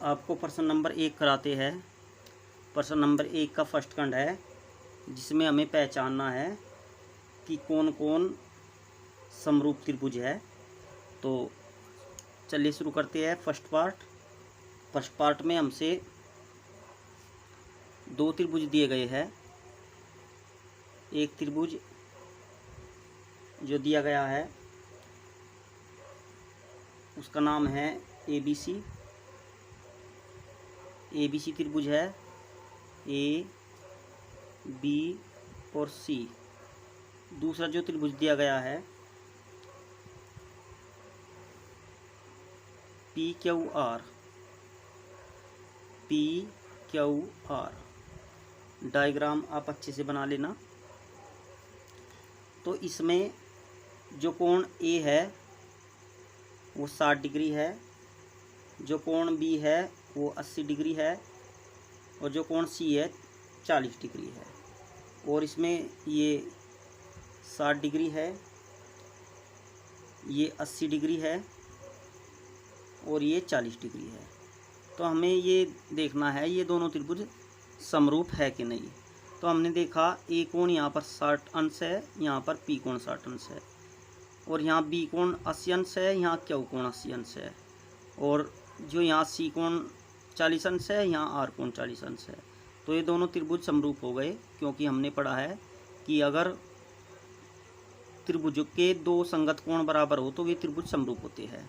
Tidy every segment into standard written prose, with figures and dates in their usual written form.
आपको प्रश्न नंबर 1 कराते हैं। प्रश्न नंबर 1 का फर्स्ट खंड है, जिसमें हमें पहचानना है कि कौन कौन समरूप त्रिभुज है। तो चलिए शुरू करते हैं फर्स्ट पार्ट। फर्स्ट पार्ट में हमसे 2 त्रिभुज दिए गए हैं। एक त्रिभुज जो दिया गया है उसका नाम है ABC। ABC त्रिभुज है A, B और C। दूसरा जो त्रिभुज दिया गया है PQR। PQR डायग्राम आप अच्छे से बना लेना। तो इसमें जो कोण A है वो 60 डिग्री है, जो कोण B है वो 80 डिग्री है और जो कोण C है 40 डिग्री है। और इसमें ये 60 डिग्री है, ये 80 डिग्री है और ये 40 डिग्री है। तो हमें ये देखना है ये दोनों त्रिभुज समरूप है कि नहीं। तो हमने देखा A कोण यहाँ पर 60 अंश है, यहाँ पर P कोण 60 अंश है और यहाँ B कोण 80 अंश है, यहाँ Q कोण 80 अंश है और जो यहाँ C कोण 40 अंश है, यहाँ R कोण 40 अंश है। तो ये दोनों त्रिभुज समरूप हो गए, क्योंकि हमने पढ़ा है कि अगर त्रिभुज के 2 संगत कोण बराबर हो तो वे त्रिभुज समरूप होते हैं।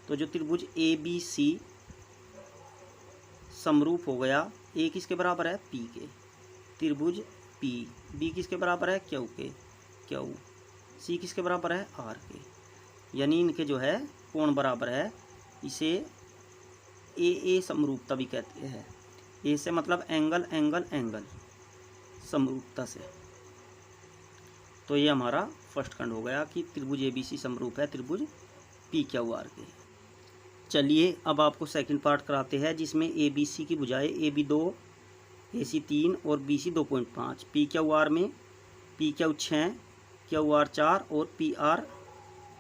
तो जो त्रिभुज ABC समरूप हो गया, A किसके बराबर है P के, त्रिभुज P, B किसके बराबर है Q के, Q, C किसके बराबर है R के, यानी इनके जो है कोण बराबर है। इसे AA समरूपता भी कहते हैं। A से मतलब एंगल एंगल एंगल समरूपता से। तो ये हमारा फर्स्ट खंड हो गया कि त्रिभुज ABC समरूप है त्रिभुज PQR के। चलिए अब आपको सेकंड पार्ट कराते हैं, जिसमें ABC की भुजाएं AB 2, AC 3 और BC 2.5, PQR में PQ 6, QR 4 और PR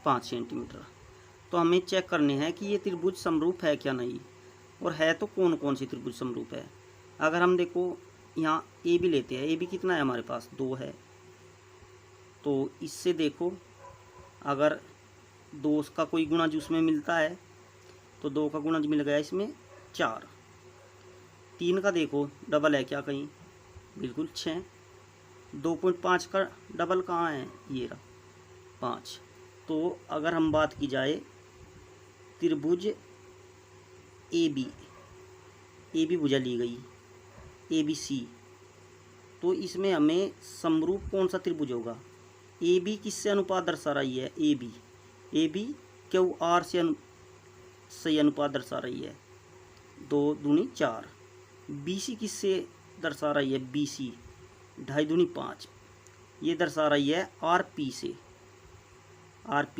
5 सेंटीमीटर। तो हमें चेक करने हैं कि ये त्रिभुज समरूप है क्या नहीं, और है तो कौन कौन सी त्रिभुज समरूप है। अगर हम देखो यहाँ AB लेते हैं, AB कितना है हमारे पास 2 है। तो इससे देखो अगर 2 का कोई गुणज उसमें मिलता है तो 2 का गुणज मिल गया इसमें 4। 3 का देखो डबल है क्या कहीं, बिल्कुल 6। 2.5 का डबल कहाँ है, ये रहा 5। तो अगर हम बात की जाए त्रिभुज AB भुजा ली गई ABC, तो इसमें हमें समरूप कौन सा त्रिभुज होगा। AB किससे अनुपात दर्शा रही है, AB QR से सही अनुपात दर्शा रही है, 2 दूनी 4। BC किससे दर्शा रही है, BC 2.5 दूनी 5, ये दर्शा रही है RP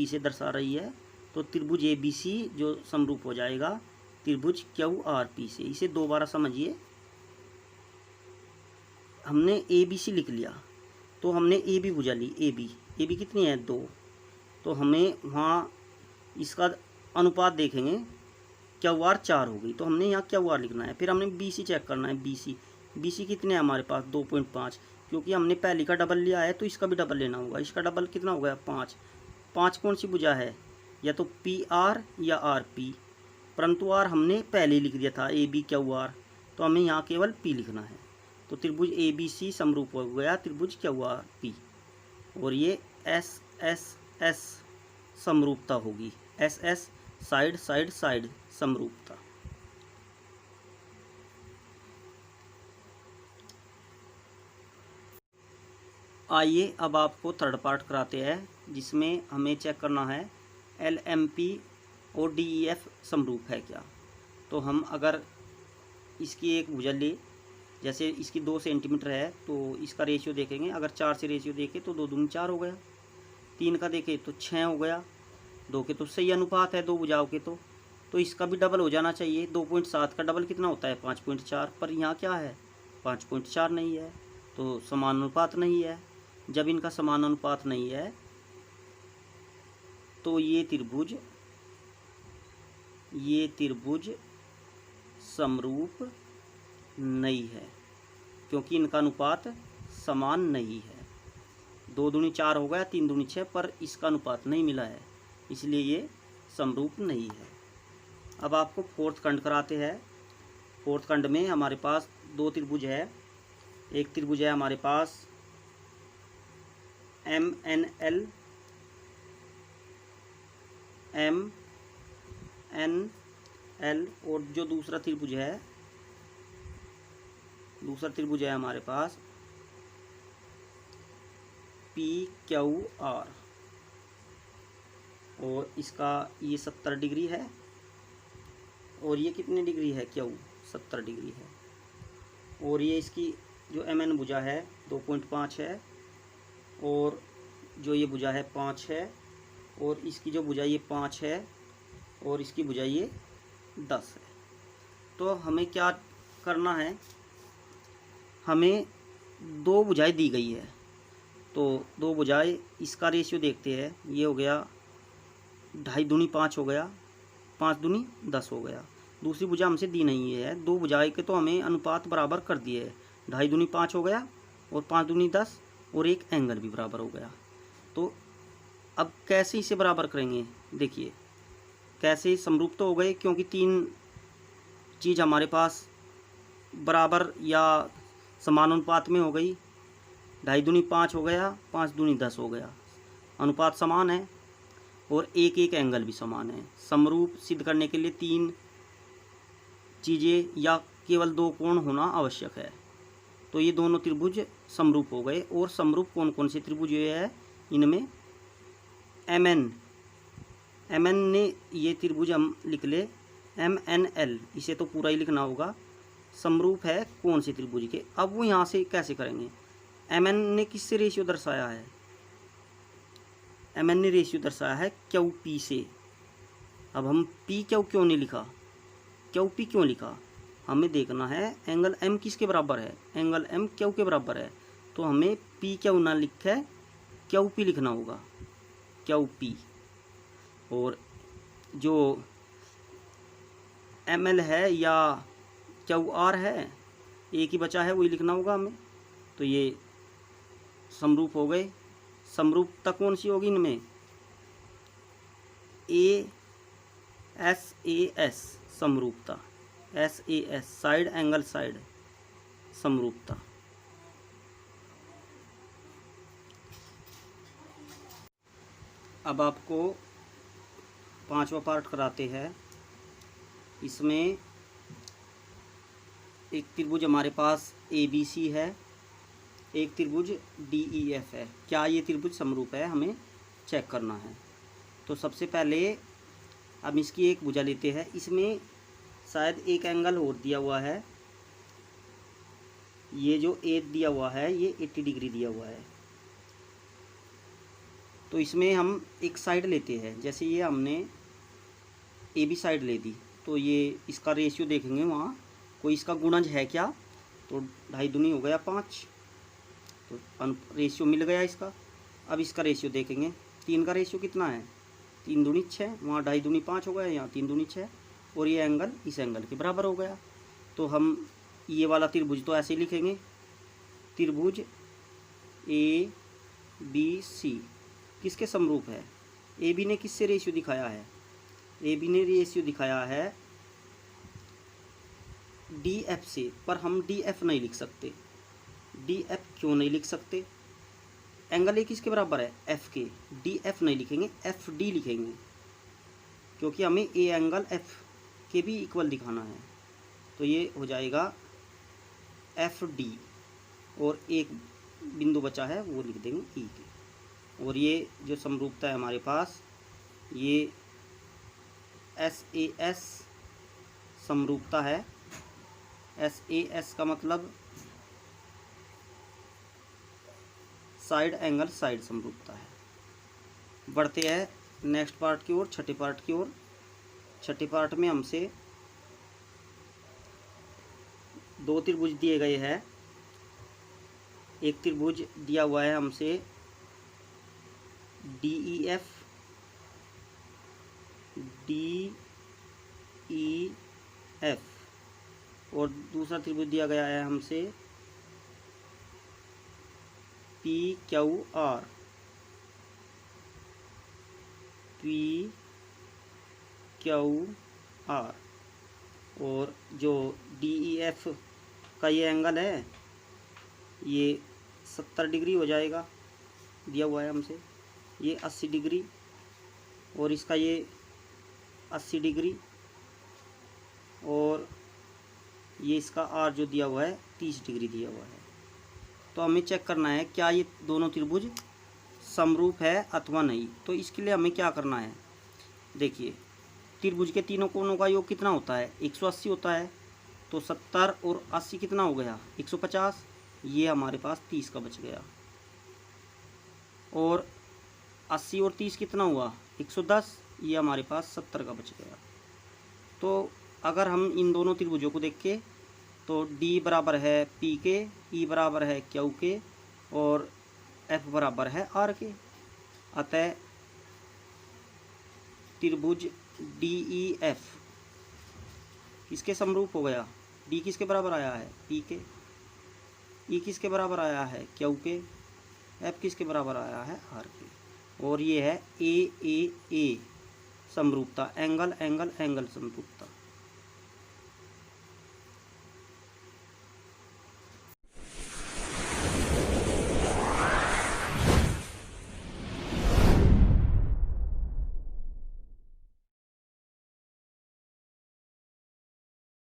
से दर्शा रही है। तो त्रिभुज ABC जो समरूप हो जाएगा त्रिभुज QRP से। इसे दोबारा समझिए, हमने ABC लिख लिया तो हमने AB भुजा ली, AB कितनी है 2। तो हमें वहाँ इसका अनुपात देखेंगे, QR 4 हो गई, तो हमने यहाँ QR लिखना है। फिर हमने BC चेक करना है, BC कितने हैं हमारे पास 2.5, क्योंकि हमने पहली का डबल लिया है तो इसका भी डबल लेना होगा। इसका डबल कितना हो गया 5। 5 कौन सी भुजा है, या तो PR या RP, परंतु R हमने पहले लिख दिया था ABQR, तो हमें यहाँ केवल P लिखना है। तो त्रिभुज ABC समरूप हो गया त्रिभुज QRP, और ये SSS समरूपता होगी, SS साइड साइड साइड समरूपता। आइए अब आपको थर्ड पार्ट कराते हैं, जिसमें हमें चेक करना है LMP और DEF समरूप है क्या। तो हम अगर इसकी एक भुजा ले, जैसे इसकी 2 सेंटीमीटर है तो इसका रेशियो देखेंगे। अगर 4 से रेशियो देखें तो 2 दूनी 4 हो गया। 3 का देखें तो 6 हो गया। 2 के तो सही अनुपात है 2 भुजाओं के, तो इसका भी डबल हो जाना चाहिए। 2.7 का डबल कितना होता है 5.4, पर यहाँ क्या है 5.4 नहीं है, तो समानुपात नहीं है। जब इनका समानुपात नहीं है तो ये त्रिभुज समरूप नहीं है, क्योंकि इनका अनुपात समान नहीं है। 2 दूनी 4 हो गया, 3 दूनी 6, पर इसका अनुपात नहीं मिला है, इसलिए ये समरूप नहीं है। अब आपको फोर्थ खंड कराते हैं। फोर्थ खंड में हमारे पास 2 त्रिभुज है। एक त्रिभुज है हमारे पास MNL, और जो दूसरा त्रिभुज है हमारे पास PQR, और इसका ये 70 डिग्री है, और ये कितने डिग्री है, Q 70 डिग्री है, और ये इसकी जो MN भुजा है 2.5 है, और जो ये भुजा है 5 है, और इसकी जो भुजा ये 5 है, और इसकी भुजा ये 10 है। तो हमें क्या करना है, हमें 2 भुजाएं दी गई है, तो 2 भुजाएं, इसका रेशियो देखते हैं। ये हो गया 2.5 दूनी 5 हो गया, 5 दूनी 10 हो गया। दूसरी भुजा हमसे दी नहीं है, 2 भुजाएं के तो हमें अनुपात बराबर कर दिए है। 2.5 दूनी 5 हो गया, और 5 दूनी 10, और एक एंगल भी बराबर हो गया। तो अब कैसे इसे बराबर करेंगे, देखिए कैसे समरूप तो हो गए, क्योंकि 3 चीज़ हमारे पास बराबर या समान अनुपात में हो गई। 2.5 दूनी 5 हो गया, 5 दूनी 10 हो गया, अनुपात समान है, और एक एंगल भी समान है। समरूप सिद्ध करने के लिए 3 चीज़ें या केवल 2 कोण होना आवश्यक है। तो ये दोनों त्रिभुज समरूप हो गए। और समरूप कौन कौन से त्रिभुज ये है, इनमें MN ने ये त्रिभुज हम लिख ले MNL, इसे तो पूरा ही लिखना होगा। समरूप है कौन से त्रिभुज के, अब वो यहाँ से कैसे करेंगे। MN ने किससे रेशियो दर्शाया है, MN ने रेशियो दर्शाया है QP से। अब हम PQ क्यों नहीं लिखा, QP क्यों लिखा, हमें देखना है एंगल M किसके बराबर है, एंगल M Q के बराबर है। तो हमें PQ ना लिखे QP लिखना होगा, QP। और जो ML है या QR है, एक ही बचा है, वही लिखना होगा हमें। तो ये समरूप हो गए। समरूपता कौन सी होगी इनमें, SAS समरूपता, SAS साइड एंगल साइड समरूपता। अब आपको 5वां पार्ट कराते हैं। इसमें एक त्रिभुज हमारे पास ABC है, एक त्रिभुज DEF है। क्या ये त्रिभुज समरूप है, हमें चेक करना है। तो सबसे पहले हम इसकी एक भुजा लेते हैं। इसमें शायद एक एंगल और दिया हुआ है, ये जो 8 दिया हुआ है, ये 80 डिग्री दिया हुआ है। तो इसमें हम एक साइड लेते हैं, जैसे ये हमने AB साइड ले दी, तो ये इसका रेशियो देखेंगे वहाँ कोई इसका गुणज है क्या। तो 2.5 दूनी हो गया 5, तो रेशियो मिल गया इसका। अब इसका रेशियो देखेंगे, 3 का रेशियो कितना है, 3 दूनी 6, वहाँ 2.5 दूनी 5 हो गया, यहाँ 3 दूनी 6, और ये एंगल इस एंगल के बराबर हो गया। तो हम ये वाला त्रिभुज तो ऐसे ही लिखेंगे, त्रिभुज ABC किसके समरूप है, AB ने किससे रेशियो दिखाया है, AB ने रेशियो दिखाया है DF से। पर हम DF नहीं लिख सकते, DF क्यों नहीं लिख सकते, एंगल ए किसके बराबर है, F के। DF नहीं लिखेंगे, FD लिखेंगे, क्योंकि हमें ए एंगल F के भी इक्वल दिखाना है। तो ये हो जाएगा FD, और एक बिंदु बचा है वो लिख देंगे E के। और ये जो समरूपता है हमारे पास, ये SAS समरूपता है। SAS का मतलब साइड एंगल साइड समरूपता है। बढ़ते हैं नेक्स्ट पार्ट की ओर, छठे पार्ट की ओर। छठे पार्ट में हमसे 2 त्रिभुज दिए गए हैं। एक त्रिभुज दिया हुआ है हमसे DEF, और दूसरा त्रिभुज दिया गया है हमसे P Q R, P Q R, और जो डी ई एफ का ये एंगल है ये 70 डिग्री हो जाएगा, दिया हुआ है हमसे। ये 80 डिग्री और इसका ये 80 डिग्री, और ये इसका आर जो दिया हुआ है 30 डिग्री दिया हुआ है। तो हमें चेक करना है क्या ये दोनों त्रिभुज समरूप है अथवा नहीं। तो इसके लिए हमें क्या करना है, देखिए त्रिभुज के तीनों कोणों का योग कितना होता है, 180 होता है। तो 70 और 80 कितना हो गया, 150। ये हमारे पास 30 का बच गया। और 80 और 30 कितना हुआ, 110। ये हमारे पास 70 का बच गया। तो अगर हम इन दोनों त्रिभुजों को देख के, तो D बराबर है P के, E बराबर है Q के, और F बराबर है R के। अतः त्रिभुज DEF किसके समरूप हो गया, D किसके बराबर आया है, P के, E किसके बराबर आया है, Q के, F किसके बराबर आया है, R के। और ये है A समरूपता, एंगल एंगल एंगल समरूपता।